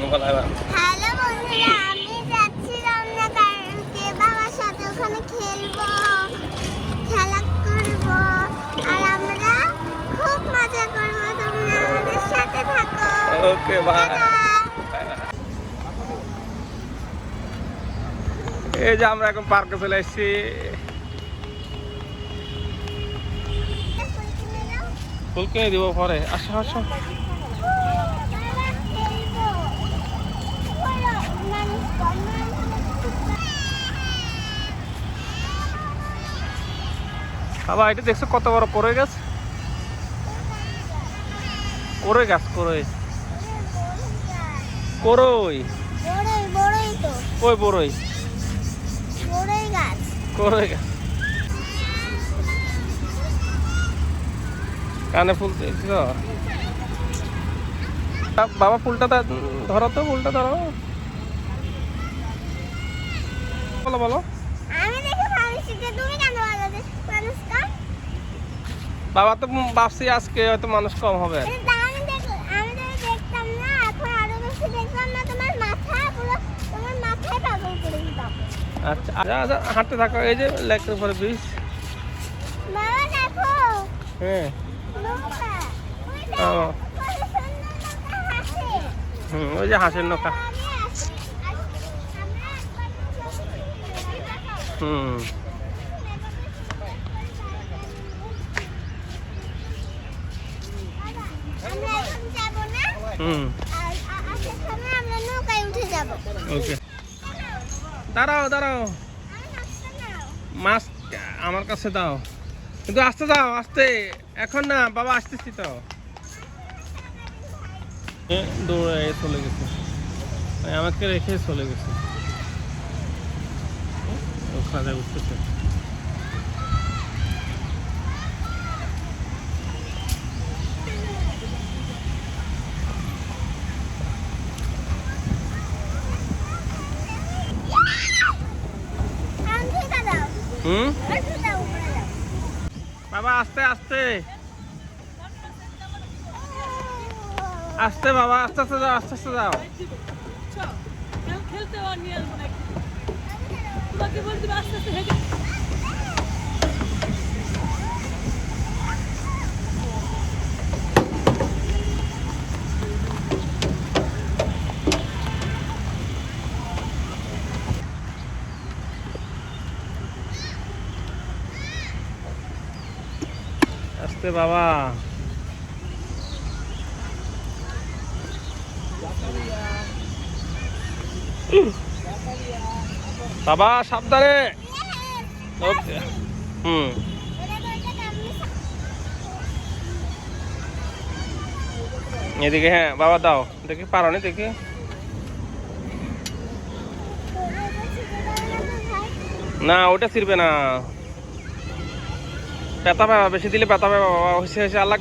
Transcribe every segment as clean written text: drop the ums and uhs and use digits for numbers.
Hello বন্ধুরা, আমি যাচ্ছি রমনাকারকে বাবার সাথে, ওখানে খেলবো, খেলা করব আর আমরা খুব মজা করব। তোমরা আমাদের সাথে থাকো। Okay bye. এই যে আমরা এখন পার্কে চলে এসেছি। ফুল কিনে দিব পরে। আসো আসো। বাবা এটা দেখছো কত বড় করই গাছ? করই গাছ, করই করই বড়ই তো কই বড়ই? বড়ই গাছ, করই গাছ। কানে ফুল দিয়েছিল বাবা। ফুলটা ধরো তো, ফুলটা ধরো। বলো বলো। আমি দেখে ভাবছি যে তুমি কেন বলো যে মানুষ কম? বাবা তো ভাবছি আজকে হয়তো মানুষ কম হবে। আমি দেখতাম না, এখন আরো বেশি দেখলাম না। তোমার মাথায় পাগল করে দিতাম। আচ্ছা আচ্ছা হাঁটতে থাকো। এই যে লেকের উপরে ব্রিজ। বাবা দেখো, হ্যাঁ নৌকা। ওই দেখো, ও, কত সুন্দর নৌকা হাসে। ওই যে হাঁসের নৌকা। হুম আমরা এখন যাব না, হুম আসার সময় আমরা নৌকায় উঠে যাব। ওকে দাঁড়াও দাঁড়াও। আমি মাছটা নাও। মাছ আমার কাছে দাও, কিন্তু আস্তে দাও আস্তে। এখন না বাবা, আসতেছি তো। দৌড়ে চলে গেছে, আমাকে রেখে চলে গেছে। ওখানে উঠতেছে। আঙ্গুলটা দাও, হুম একটু দাও, উপরে দাও। বাবা আস্তে আস্তে আস্তে। বাবা আস্তে আস্তে যাও, আস্তে আস্তে যাও। খেলতে নিয়ে আসবো নাকি? তোমাকে বলতে আস্তে আস্তে হেঁটে আস্তে বাবা। বাবা সাবধানে। ওকে হুম এদিকে। হ্যাঁ বাবা দাও, দেখি পারো নি দেখি। না ওটা ছিড়বে না, ব্যথা পাবা, বেশি দিলে ব্যথা পাবা বাবা। হয়েছে হয়েছে আল্লাহ।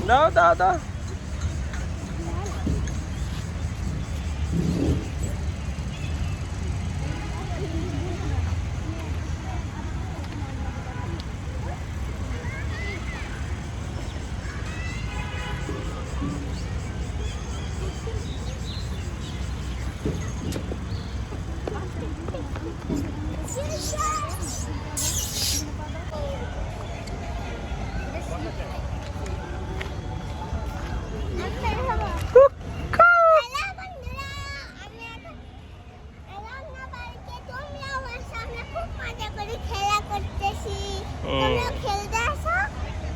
দাও দাও দাও। খেলতে আসো,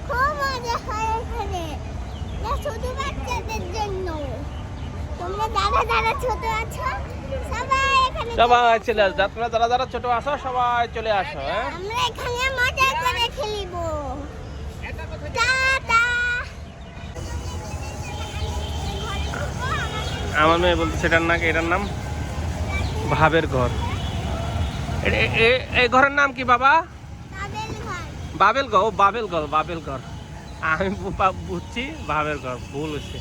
খুব মজা হয় এখানে। শুধু বাচ্চাদের জন্য। তোমরা যারা যারা ছোট আছো সবাই এখানে সবাই চলে আসো, তোমরা যারা যারা ছোট আসো সবাই চলে আসো। হ্যাঁ আমরা এখানে মজা করে খেলিব। টাটা। আমার মেয়ে বলতে সেটার নাকি এটার নাম ভাবের ঘর। এই ঘরের নাম কি বাবা? বাবেল ঘর। বাবেল ঘর। ও বাবেল ঘর, বাবেল ঘর। আমি বুঝছি ভাবের ঘর, ভুল হচ্ছে।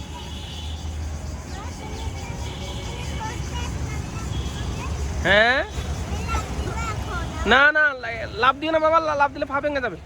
হ্যাঁ না না লাভ দিও না বাবা, লাভ দিলে পা ভেঙে যাবে।